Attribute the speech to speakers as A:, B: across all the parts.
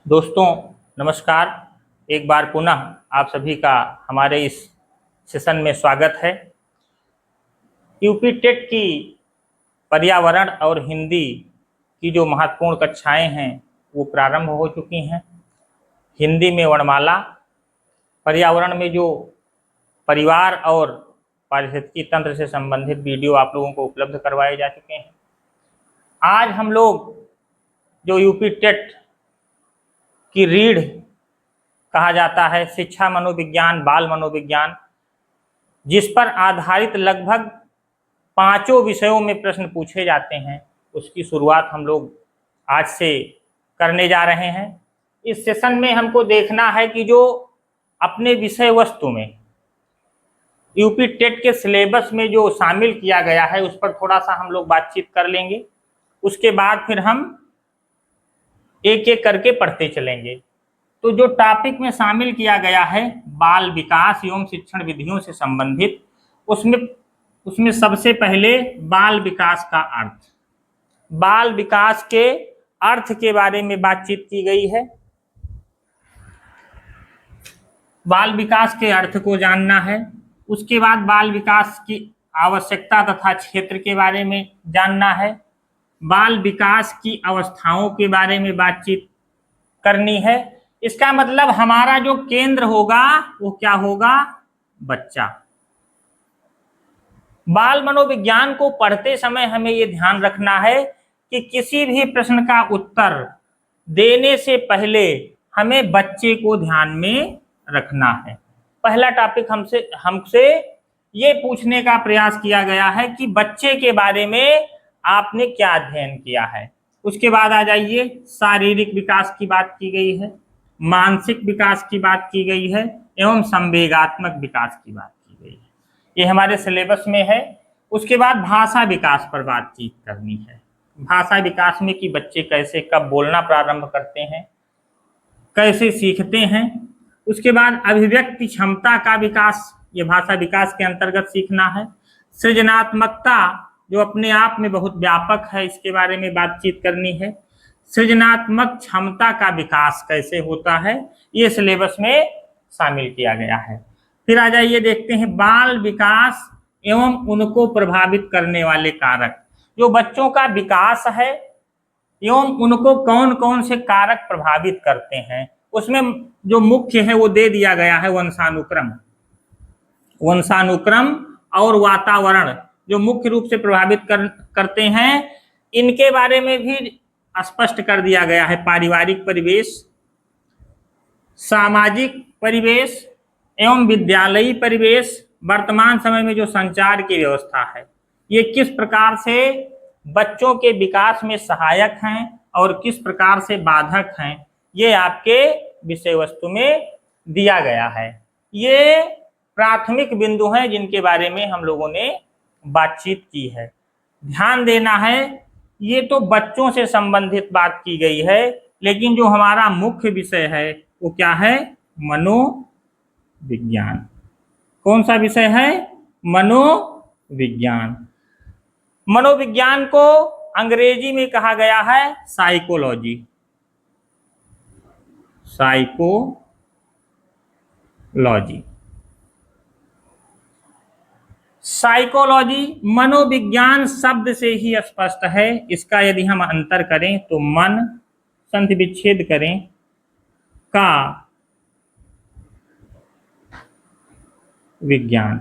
A: दोस्तों नमस्कार। एक बार पुनः आप सभी का हमारे इस सेशन में स्वागत है। यूपी टेट की पर्यावरण और हिंदी की जो महत्वपूर्ण कक्षाएं हैं वो प्रारंभ हो चुकी हैं। हिंदी में वर्णमाला, पर्यावरण में जो परिवार और पारिस्थितिकी तंत्र से संबंधित वीडियो आप लोगों को उपलब्ध करवाए जा चुके हैं। आज हम लोग जो यूपी टेट की रीढ़ कहा जाता है, शिक्षा मनोविज्ञान, बाल मनोविज्ञान, जिस पर आधारित लगभग पांचों विषयों में प्रश्न पूछे जाते हैं, उसकी शुरुआत हम लोग आज से करने जा रहे हैं। इस सेशन में हमको देखना है कि जो अपने विषय वस्तु में यूपी टेट के सिलेबस में जो शामिल किया गया है उस पर थोड़ा सा हम लोग बातचीत कर लेंगे। उसके बाद फिर हम एक एक करके पढ़ते चलेंगे। तो जो टॉपिक में शामिल किया गया है बाल विकास एवं शिक्षण विधियों से संबंधित, उसमें सबसे पहले बाल विकास का अर्थ, बाल विकास के अर्थ के बारे में बातचीत की गई है। बाल विकास के अर्थ को जानना है। उसके बाद बाल विकास की आवश्यकता तथा क्षेत्र के बारे में जानना है। बाल विकास की अवस्थाओं के बारे में बातचीत करनी है। इसका मतलब हमारा जो केंद्र होगा वो क्या होगा? बच्चा। बाल मनोविज्ञान को पढ़ते समय हमें ये ध्यान रखना है कि किसी भी प्रश्न का उत्तर देने से पहले हमें बच्चे को ध्यान में रखना है। पहला टॉपिक हमसे ये पूछने का प्रयास किया गया है कि बच्चे के बारे में आपने क्या अध्ययन किया है। उसके बाद आ जाइए, शारीरिक विकास की बात की गई है, मानसिक विकास की बात की गई है एवं संवेगात्मक विकास की बात की गई है। ये हमारे सिलेबस में है। उसके बाद भाषा विकास पर बातचीत करनी है। भाषा विकास में कि बच्चे कैसे कब बोलना प्रारंभ करते हैं, कैसे सीखते हैं। उसके बाद अभिव्यक्ति क्षमता का विकास, ये भाषा विकास के अंतर्गत सीखना है। सृजनात्मकता जो अपने आप में बहुत व्यापक है, इसके बारे में बातचीत करनी है। सृजनात्मक क्षमता का विकास कैसे होता है, ये सिलेबस में शामिल किया गया है। फिर आ जाइए, देखते हैं बाल विकास एवं उनको प्रभावित करने वाले कारक। जो बच्चों का विकास है एवं उनको कौन कौन से कारक प्रभावित करते हैं, उसमें जो मुख्य है वो दे दिया गया है वंशानुक्रम और वातावरण जो मुख्य रूप से प्रभावित करते हैं, इनके बारे में भी स्पष्ट कर दिया गया है। पारिवारिक परिवेश, सामाजिक परिवेश एवं विद्यालयी परिवेश, वर्तमान समय में जो संचार की व्यवस्था है, ये किस प्रकार से बच्चों के विकास में सहायक हैं और किस प्रकार से बाधक हैं, ये आपके विषय वस्तु में दिया गया है। ये प्राथमिक बिंदु हैं जिनके बारे में हम लोगों ने बातचीत की है। ध्यान देना है, ये तो बच्चों से संबंधित बात की गई है, लेकिन जो हमारा मुख्य विषय है वो क्या है? मनोविज्ञान। कौन सा विषय है? मनोविज्ञान। मनोविज्ञान को अंग्रेजी में कहा गया है साइकोलॉजी। साइकोलॉजी मनोविज्ञान शब्द से ही स्पष्ट है। इसका यदि हम अंतर करें तो मन, संधि विच्छेद करें, का विज्ञान।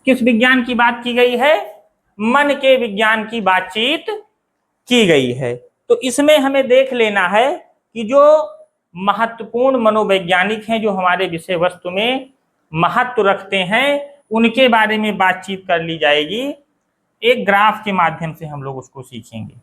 A: किस विज्ञान की बात की गई है? मन के विज्ञान की बातचीत की गई है। तो इसमें हमें देख लेना है कि जो महत्वपूर्ण मनोवैज्ञानिक हैं, जो हमारे विषय वस्तु में महत्व रखते हैं, उनके बारे में बातचीत कर ली जाएगी। एक ग्राफ के माध्यम से हम लोग उसको सीखेंगे।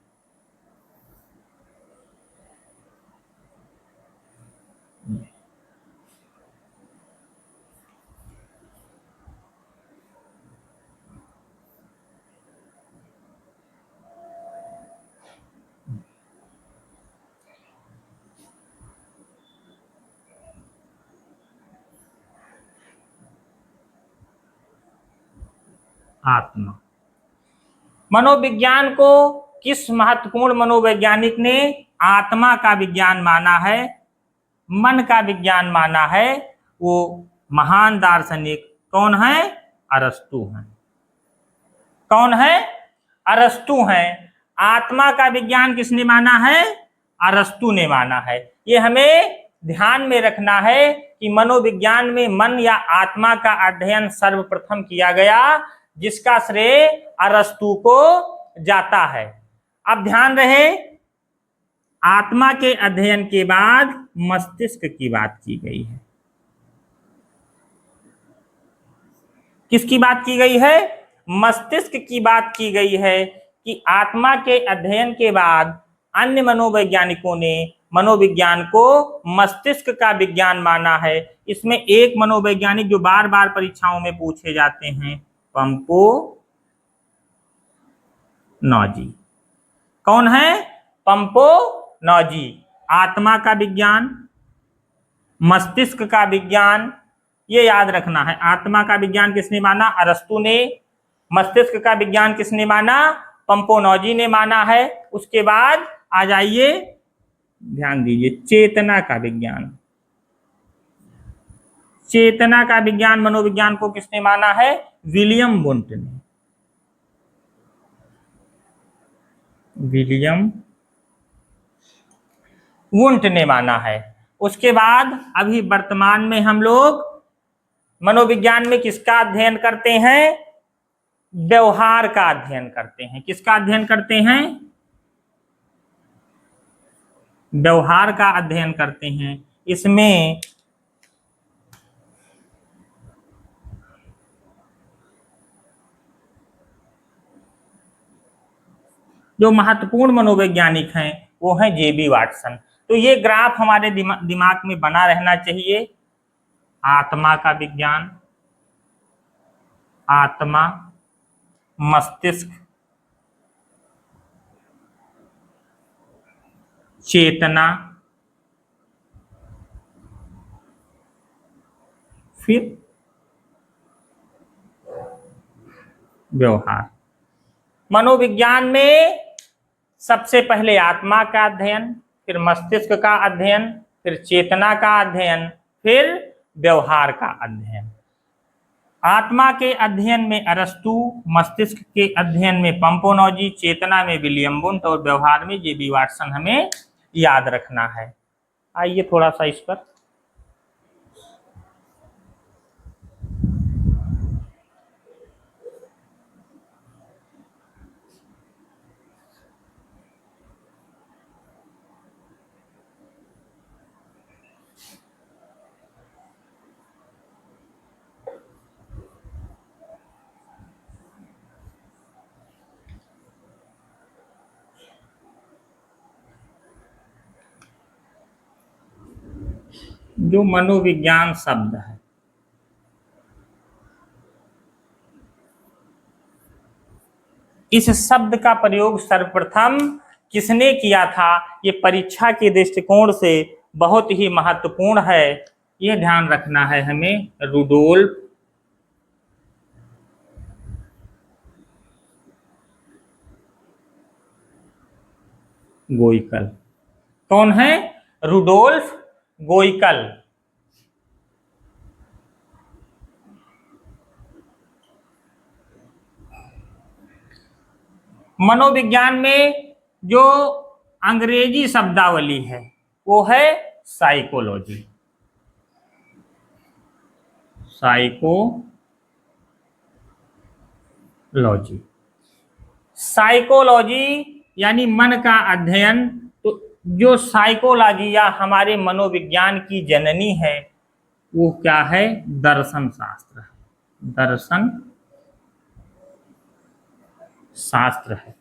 A: आत्मा, मनोविज्ञान को किस महत्वपूर्ण मनोवैज्ञानिक ने आत्मा का विज्ञान माना है, मन का विज्ञान माना है, वो महान दार्शनिक कौन है? अरस्तु हैं। कौन है? अरस्तु हैं। आत्मा का विज्ञान किसने माना है? अरस्तु ने माना है। ये हमें ध्यान में रखना है कि मनोविज्ञान में मन या आत्मा का अध्ययन सर्वप्रथम किया गया, जिसका श्रेय अरस्तु को जाता है। अब ध्यान रहे, आत्मा के अध्ययन के बाद मस्तिष्क की बात की गई है। किसकी बात की गई है? मस्तिष्क की बात की गई है कि आत्मा के अध्ययन के बाद अन्य मनोवैज्ञानिकों ने मनोविज्ञान को मस्तिष्क का विज्ञान माना है। इसमें एक मनोवैज्ञानिक जो बार बार परीक्षाओं में पूछे जाते हैं, पंपोनॉजी। कौन है? पंपोनॉजी। आत्मा का विज्ञान, मस्तिष्क का विज्ञान, ये याद रखना है। आत्मा का विज्ञान किसने माना? अरस्तु ने। मस्तिष्क का विज्ञान किसने माना? पंपोनॉजी ने माना है। उसके बाद आ जाइए, ध्यान दीजिए, चेतना का विज्ञान। चेतना का विज्ञान मनोविज्ञान को किसने माना है? विलियम वुंट ने। विलियम वुंट ने माना है। उसके बाद अभी वर्तमान में हम लोग मनोविज्ञान में किसका अध्ययन करते हैं? व्यवहार का अध्ययन करते हैं। किसका अध्ययन करते हैं? व्यवहार का अध्ययन करते हैं। इसमें जो महत्वपूर्ण मनोवैज्ञानिक हैं वो हैं जेबी वाटसन। तो ये ग्राफ हमारे दिमाग में बना रहना चाहिए। आत्मा का विज्ञान, आत्मा, मस्तिष्क, चेतना, फिर व्यवहार। मनोविज्ञान में सबसे पहले आत्मा का अध्ययन, फिर मस्तिष्क का अध्ययन, फिर चेतना का अध्ययन, फिर व्यवहार का अध्ययन। आत्मा के अध्ययन में अरस्तु, मस्तिष्क के अध्ययन में पंपोनॉजी, चेतना में विलियम वुंट और व्यवहार में जेबी वाटसन हमें याद रखना है। आइए थोड़ा सा इस पर जो मनोविज्ञान शब्द है, इस शब्द का प्रयोग सर्वप्रथम किसने किया था? ये परीक्षा के दृष्टिकोण से बहुत ही महत्वपूर्ण है। ये ध्यान रखना है हमें। रुडोल्फ गोइकल। कौन है? रुडोल्फ गोइकल। मनोविज्ञान में जो अंग्रेजी शब्दावली है वो है साइकोलॉजी। साइकोलॉजी, साइकोलॉजी यानी मन का अध्ययन। तो जो साइकोलॉजी या हमारे मनोविज्ञान की जननी है वो क्या है? दर्शन शास्त्र है। दर्शन शास्त्र है।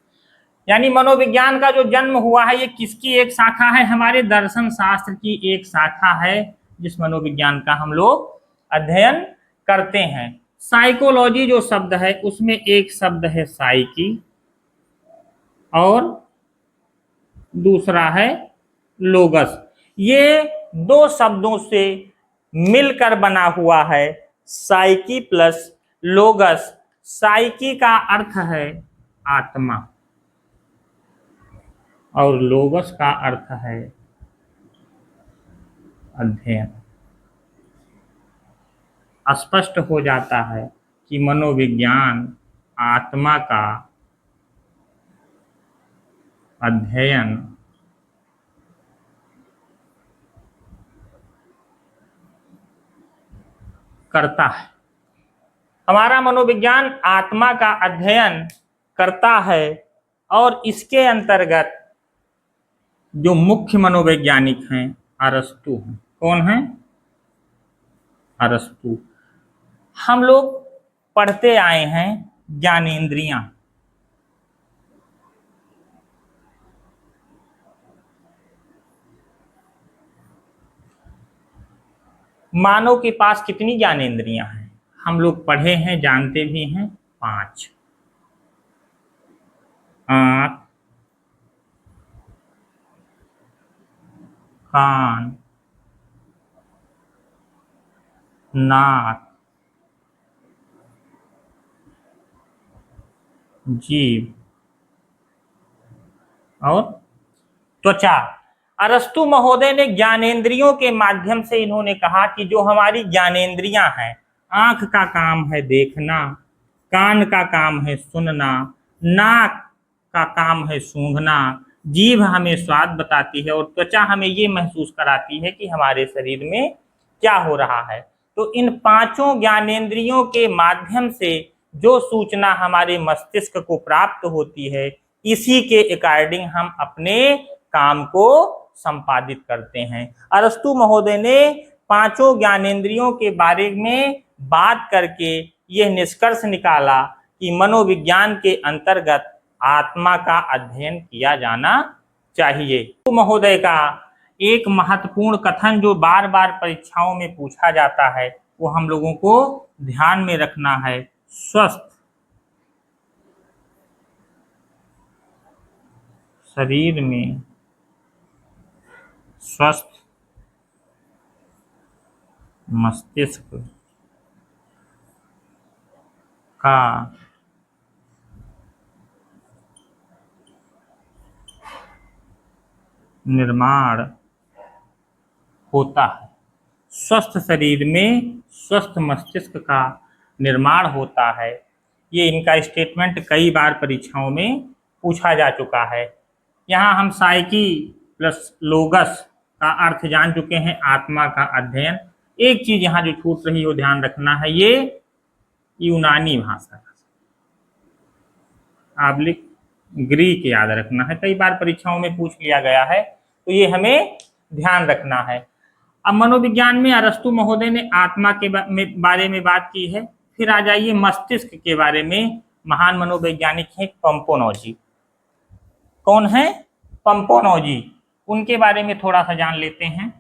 A: यानी मनोविज्ञान का जो जन्म हुआ है ये किसकी एक शाखा है? हमारे दर्शन शास्त्र की एक शाखा है, जिस मनोविज्ञान का हम लोग अध्ययन करते हैं। साइकोलॉजी जो शब्द है उसमें एक शब्द है साइकी और दूसरा है लोगस। ये दो शब्दों से मिलकर बना हुआ है साइकी प्लस लोगस। साइकी का अर्थ है आत्मा, और लोगस का अर्थ है अध्ययन। स्पष्ट हो जाता है कि मनोविज्ञान आत्मा का अध्ययन करता है। हमारा मनोविज्ञान आत्मा का अध्ययन करता है और इसके अंतर्गत जो मुख्य मनोवैज्ञानिक हैं अरस्तु हैं। कौन हैं? अरस्तु। हम लोग पढ़ते आए हैं ज्ञानेंद्रियां। मानव के पास कितनी ज्ञानेंद्रियां हैं? हम लोग पढ़े हैं, जानते भी हैं, 5। आँख, कान, नाक, जीभ और त्वचा। अरस्तु महोदय ने ज्ञानेंद्रियों के माध्यम से इन्होंने कहा कि जो हमारी ज्ञानेंद्रियां हैं, आंख का काम है देखना, कान का काम है सुनना, नाक का काम है सूंघना, जीभ हमें स्वाद बताती है और त्वचा हमें ये महसूस कराती है कि हमारे शरीर में क्या हो रहा है। तो इन 5 ज्ञानेंद्रियों के माध्यम से जो सूचना हमारे मस्तिष्क को प्राप्त होती है, इसी के अकॉर्डिंग हम अपने काम को संपादित करते हैं। अरस्तु महोदय ने 5 ज्ञानेंद्रियों के बारे में बात करके यह निष्कर्ष निकाला कि मनोविज्ञान के अंतर्गत आत्मा का अध्ययन किया जाना चाहिए। अरस्तु महोदय का एक महत्वपूर्ण कथन जो बार बार परीक्षाओं में पूछा जाता है, वो हम लोगों को ध्यान में रखना है। स्वस्थ शरीर में स्वस्थ मस्तिष्क का निर्माण होता है। स्वस्थ शरीर में स्वस्थ मस्तिष्क का निर्माण होता है। ये इनका स्टेटमेंट कई बार परीक्षाओं में पूछा जा चुका है। यहाँ हम साइकी प्लस लोगस का अर्थ जान चुके हैं, आत्मा का अध्ययन। एक चीज यहाँ जो छूट रही हो ध्यान रखना है, ये यूनानी भाषा आब्लिक ग्रीक याद रखना है, कई बार परीक्षाओं में पूछ लिया गया है, तो ये हमें ध्यान रखना है। अब मनोविज्ञान में अरस्तु महोदय ने आत्मा के बारे में बात की है। फिर आ जाइए मस्तिष्क के बारे में। महान मनोवैज्ञानिक हैं पंपोनोजी। कौन है? पंपोनोजी। उनके बारे में थोड़ा सा जान लेते हैं।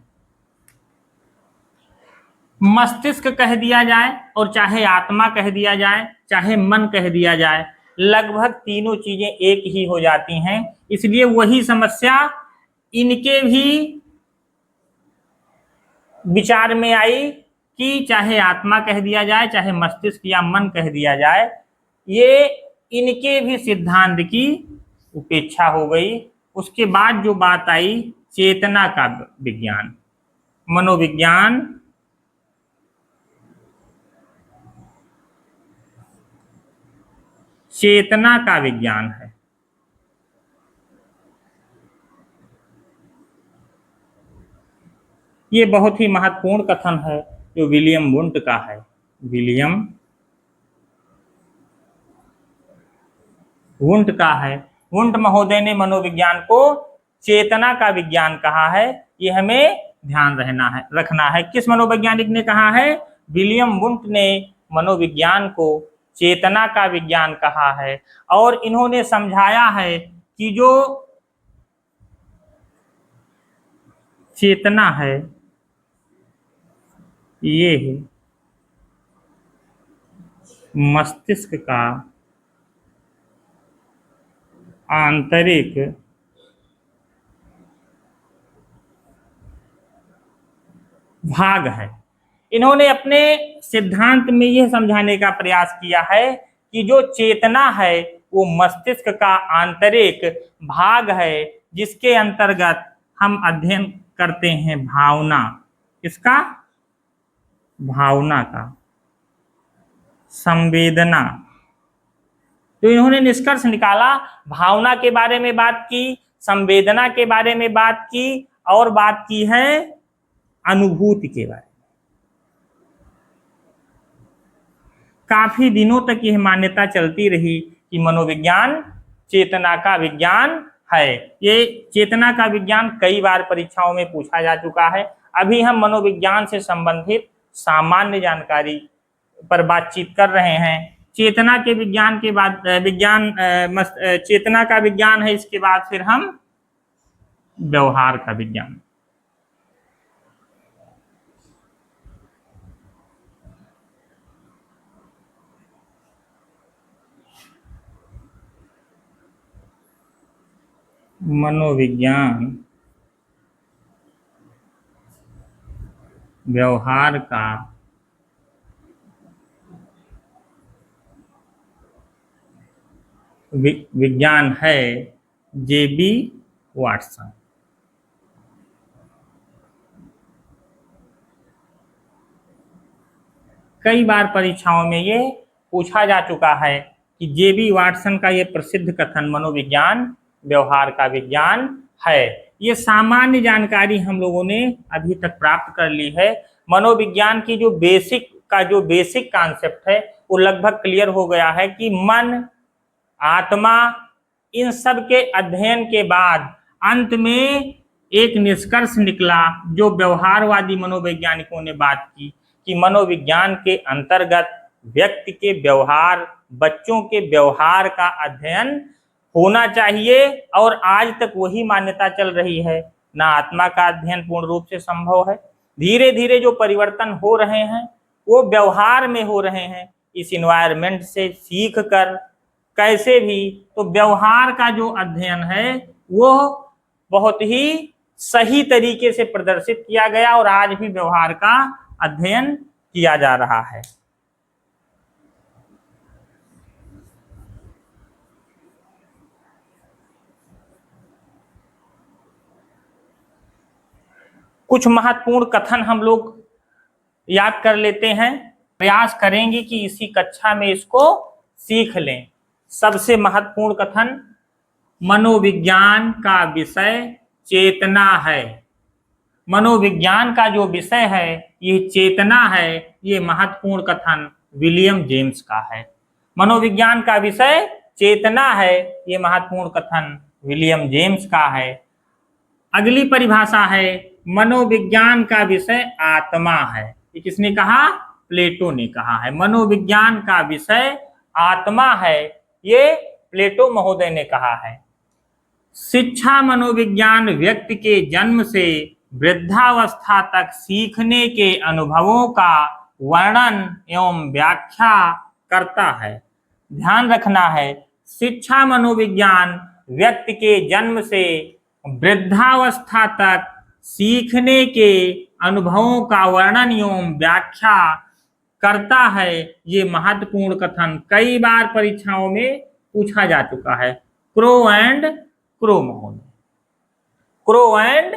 A: मस्तिष्क कह दिया जाए और चाहे आत्मा कह दिया जाए, चाहे मन कह दिया जाए, लगभग तीनों चीजें एक ही हो जाती हैं। इसलिए वही समस्या इनके भी विचार में आई कि चाहे आत्मा कह दिया जाए, चाहे मस्तिष्क या मन कह दिया जाए, ये इनके भी सिद्धांत की उपेक्षा हो गई। उसके बाद जो बात आई चेतना का विज्ञान, मनोविज्ञान चेतना का विज्ञान है। ये बहुत ही महत्वपूर्ण कथन है जो विलियम वुंट का है। विलियम वुंट का है। वुंट महोदय ने मनोविज्ञान को चेतना का विज्ञान कहा है। ये हमें ध्यान रखना है। किस मनोवैज्ञानिक ने कहा है? विलियम वुंट ने मनोविज्ञान को चेतना का विज्ञान कहा है। और इन्होंने समझाया है कि जो चेतना है ये है मस्तिष्क का आंतरिक भाग है। इन्होंने अपने सिद्धांत में यह समझाने का प्रयास किया है कि जो चेतना है वो मस्तिष्क का आंतरिक भाग है, जिसके अंतर्गत हम अध्ययन करते हैं भावना। किसका? भावना का, संवेदना। तो इन्होंने निष्कर्ष निकाला, भावना के बारे में बात की, संवेदना के बारे में बात की, और बात की है अनुभूति के बारे में। काफी दिनों तक यह मान्यता चलती रही कि मनोविज्ञान चेतना का विज्ञान है। ये चेतना का विज्ञान कई बार परीक्षाओं में पूछा जा चुका है। अभी हम मनोविज्ञान से संबंधित सामान्य जानकारी पर बातचीत कर रहे हैं। चेतना के विज्ञान के बाद चेतना का विज्ञान है, इसके बाद फिर हम व्यवहार का विज्ञान। मनोविज्ञान व्यवहार का विज्ञान है, जेबी वाटसन। कई बार परीक्षाओं में ये पूछा जा चुका है कि जेबी वाटसन का ये प्रसिद्ध कथन मनोविज्ञान व्यवहार का विज्ञान है। ये सामान्य जानकारी हम लोगों ने अभी तक प्राप्त कर ली है। मनोविज्ञान की जो बेसिक कॉन्सेप्ट है वो लगभग क्लियर हो गया है कि मन, आत्मा, इन सब के अध्ययन के बाद अंत में एक निष्कर्ष निकला जो व्यवहारवादी मनोवैज्ञानिकों ने बात की कि मनोविज्ञान के अंतर्गत व्यक्ति के व्यवहार, बच्चों के व्यवहार का अध्ययन होना चाहिए, और आज तक वही मान्यता चल रही है। ना आत्मा का अध्ययन पूर्ण रूप से संभव है। धीरे धीरे जो परिवर्तन हो रहे हैं वो व्यवहार में हो रहे हैं। इस इन्वायरमेंट से सीख कर कैसे भी, तो व्यवहार का जो अध्ययन है वो बहुत ही सही तरीके से प्रदर्शित किया गया, और आज भी व्यवहार का अध्ययन किया जा रहा है। कुछ महत्वपूर्ण कथन हम लोग याद कर लेते हैं, प्रयास करेंगे कि इसी कक्षा में इसको सीख लें। सबसे महत्वपूर्ण कथन, मनोविज्ञान का विषय चेतना है। मनोविज्ञान का जो विषय है ये चेतना है। ये महत्वपूर्ण कथन विलियम जेम्स का है। मनोविज्ञान का विषय चेतना है, ये महत्वपूर्ण कथन विलियम जेम्स का है। अगली परिभाषा है, मनोविज्ञान का विषय आत्मा है। ये किसने कहा? प्लेटो ने कहा है। मनोविज्ञान का विषय आत्मा है, ये प्लेटो महोदय ने कहा है। शिक्षा मनोविज्ञान व्यक्ति के जन्म से वृद्धावस्था तक सीखने के अनुभवों का वर्णन एवं व्याख्या करता है। ध्यान रखना है, शिक्षा मनोविज्ञान व्यक्ति के जन्म से वृद्धावस्था तक सीखने के अनुभवों का वर्णन एवं व्याख्या करता है। ये महत्वपूर्ण कथन कई बार परीक्षाओं में पूछा जा चुका है। क्रो एंड क्रो महोदय, क्रो एंड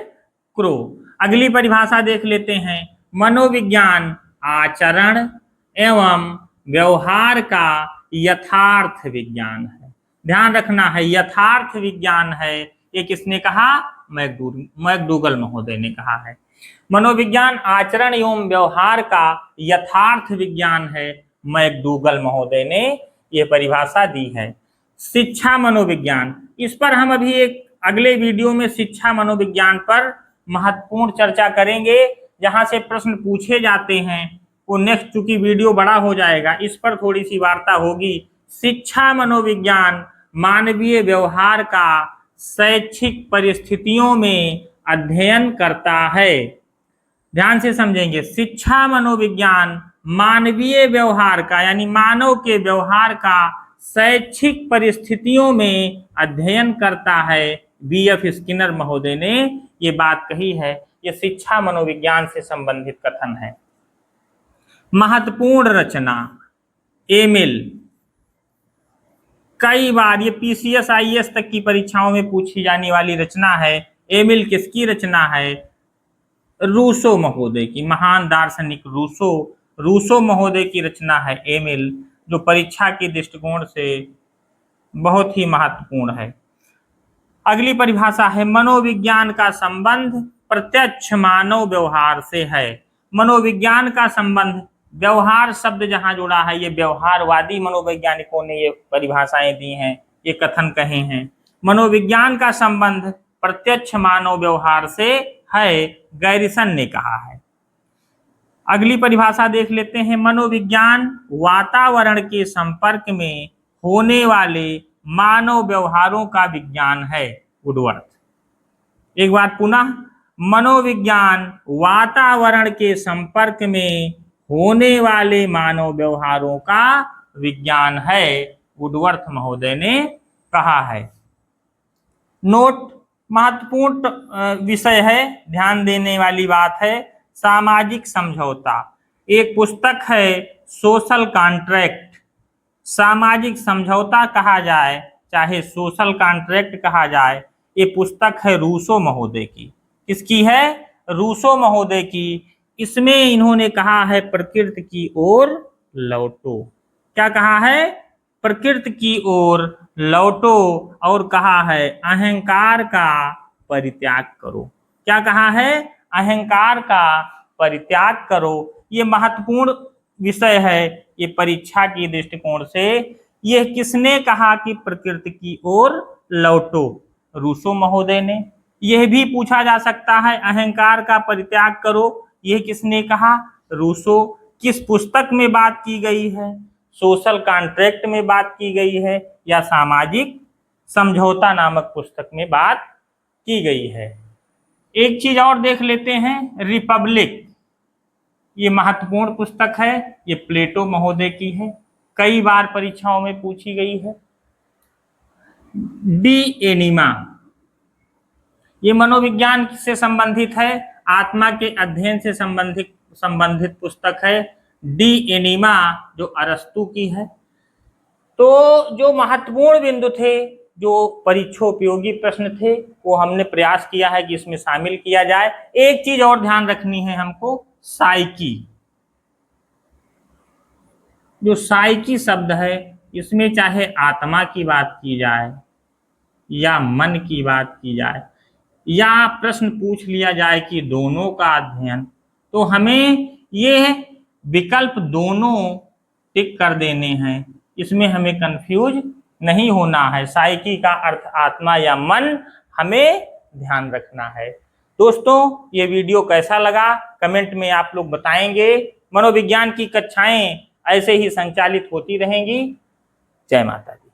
A: क्रो। अगली परिभाषा देख लेते हैं, मनोविज्ञान आचरण एवं व्यवहार का यथार्थ विज्ञान है। ध्यान रखना है, यथार्थ विज्ञान है। ये किसने कहा? मैकडूगल महोदय ने कहा है। मनोविज्ञान आचरण एवं व्यवहार का यथार्थ विज्ञान है, मैकडूगल महोदय ने यह परिभाषा दी है। शिक्षा मनोविज्ञान, इस पर हम अभी एक अगले वीडियो में शिक्षा मनोविज्ञान पर महत्वपूर्ण चर्चा करेंगे। जहां से प्रश्न पूछे जाते हैं वो नेक्स्ट, चूंकि वीडियो बड़ा हो जाएगा, इस पर थोड़ी सी वार्ता होगी। शिक्षा मनोविज्ञान मानवीय व्यवहार का शैक्षिक परिस्थितियों में अध्ययन करता है। ध्यान से समझेंगे, शिक्षा मनोविज्ञान मानवीय व्यवहार का, यानी मानव के व्यवहार का शैक्षिक परिस्थितियों में अध्ययन करता है। बीएफ स्किनर महोदय ने ये बात कही है। ये शिक्षा मनोविज्ञान से संबंधित कथन है। महत्वपूर्ण रचना, एमिल कई बार ये पीसीएस आईएएस तक की परीक्षाओं में पूछी जाने वाली रचना है। एमिल किसकी रचना है? रूसो महोदय की, महान दार्शनिक रूसो महोदय की रचना है एमिल, जो परीक्षा के दृष्टिकोण से बहुत ही महत्वपूर्ण है। अगली परिभाषा है मनोविज्ञान का संबंध प्रत्यक्ष मानव व्यवहार से है। मनोविज्ञान का संबंध, व्यवहार शब्द जहां जुड़ा है, ये व्यवहारवादी मनोवैज्ञानिकों ने ये परिभाषाएं दी हैं, ये कथन कहे हैं। मनोविज्ञान का संबंध प्रत्यक्ष मानव व्यवहार से है, गैरिसन ने कहा है। अगली परिभाषा देख लेते हैं। मनोविज्ञान वातावरण के संपर्क में होने वाले मानव व्यवहारों का विज्ञान है। वुडवर्थ। एक बार पुनः, मनोविज्ञान वातावरण के संपर्क में होने वाले मानव व्यवहारों का विज्ञान है, वुडवर्थ महोदय ने कहा है। नोट, महत्वपूर्ण विषय है, ध्यान देने वाली बात है, सामाजिक समझौता। एक पुस्तक है सोशल कॉन्ट्रैक्ट, सामाजिक समझौता कहा जाए चाहे सोशल कॉन्ट्रैक्ट कहा जाए, ये पुस्तक है रूसो महोदय की। किसकी है? रूसो महोदय की। इसमें इन्होंने कहा है प्रकृति की ओर लौटो। क्या कहा है? प्रकृति की ओर लौटो। और कहा है अहंकार का परित्याग करो। क्या कहा है? अहंकार का परित्याग करो। ये महत्वपूर्ण विषय है, ये परीक्षा की दृष्टिकोण से। यह किसने कहा कि प्रकृति की ओर लौटो? रूसो महोदय ने। यह भी पूछा जा सकता है अहंकार का परित्याग करो, यह किसने कहा? रूसो। किस पुस्तक में बात की गई है? सोशल कॉन्ट्रैक्ट में बात की गई है या सामाजिक समझौता नामक पुस्तक में बात की गई है। एक चीज और देख लेते हैं, रिपब्लिक। ये महत्वपूर्ण पुस्तक है, ये प्लेटो महोदय की है, कई बार परीक्षाओं में पूछी गई है। डी एनिमा, ये मनोविज्ञान से संबंधित है, आत्मा के अध्ययन से संबंधित पुस्तक है। डी एनिमा जो अरस्तु की है। तो जो महत्वपूर्ण बिंदु थे, जो परीक्षोपयोगी प्रश्न थे, वो हमने प्रयास किया है कि इसमें शामिल किया जाए। एक चीज और ध्यान रखनी है हमको, साइकी। जो साइकी शब्द है, इसमें चाहे आत्मा की बात की जाए या मन की बात की जाए या प्रश्न पूछ लिया जाए कि दोनों का अध्ययन, तो हमें ये विकल्प दोनों टिक कर देने हैं। इसमें हमें कंफ्यूज नहीं होना है। साइकी का अर्थ आत्मा या मन, हमें ध्यान रखना है। दोस्तों, ये वीडियो कैसा लगा कमेंट में आप लोग बताएंगे। मनोविज्ञान की कक्षाएं ऐसे ही संचालित होती रहेंगी। जय माता दी।